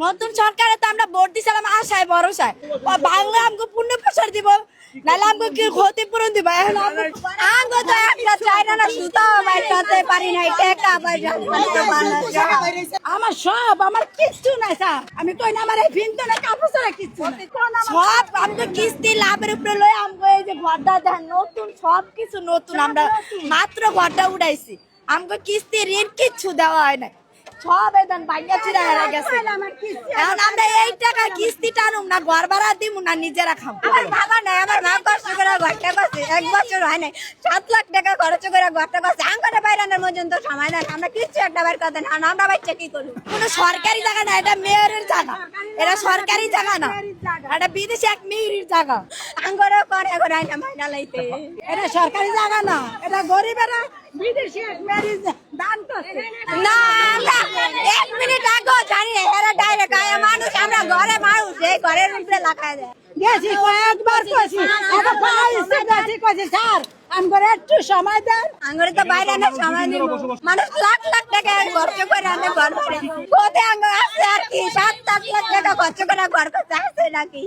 নতুন সরকারে তো আমরা ভোট দিছিলাম আশায় ভরসায় বাংলা আমাকে পূর্ণ প্রচার দিব নাহলে আমাকে কি ক্ষতিপূরণ দিব এখন আমাকে তো একটা চাই না সুতা বাইতে পারি না টাকা আমার সব আমার কিচ্ছু নাই স্যার আমি কই না আমার এই ভিন্ন না কাপড় ছাড়া কিচ্ছু সব আমাকে কিস্তি লাভের উপরে লই আমাকে এই যে ঘরটা দেন নতুন সব কিছু নতুন আমরা মাত্র ঘরটা উঠাইছি আমাকে কিস্তি ঋণ কিচ্ছু দেওয়া হয় না সব এদান বাইয়া চিরা হয়ে গেছে এখন আমরা এই টাকা কিস্তি টানুম না ঘর ভাড়া দিব না নিজেরা খাবো আমার বাবা নাই আমার মা কষ্ট করে ঘরটা করছে 1 বছর হয় নাই 7 লাখ টাকা খরচ করে ঘরটা করছে আঙ্গনে বাইরানোর পর্যন্ত সময় দেন আমরা কিচ্ছু একটা বাইর করতে না আমরা বাচ্চা কি করবো কোনো সরকারি জায়গা না এটা মেয়রের জায়গা এটা সরকারি জায়গা না এটা বিদেশি এক মেয়রের জায়গা আঙ্গরে করে করে না মাইনা লাইতে এটা সরকারি জায়গা না এটা গরিবেরা বিদেশি এক মেয়রের দান করছে না এক মিনিট আগে জানি এরা ডাইরেক্ট আয়া মানুষ আমরা ঘরে মানুষ এই ঘরের উপরে লাগায় দেয় গেছি কয়েকবার কইছি এত পাইছে গেছি কইছি স্যার আমগরে একটু সময় দেন আমগরে তো বাইরে না সময় দিব মানুষ লাখ লাখ টাকা খরচ করে আমি ঘর বাড়ি কোথায় আঙ্গ আছে আর কি 7-8 লাখ টাকা খরচ করে ঘর করতে আছে নাকি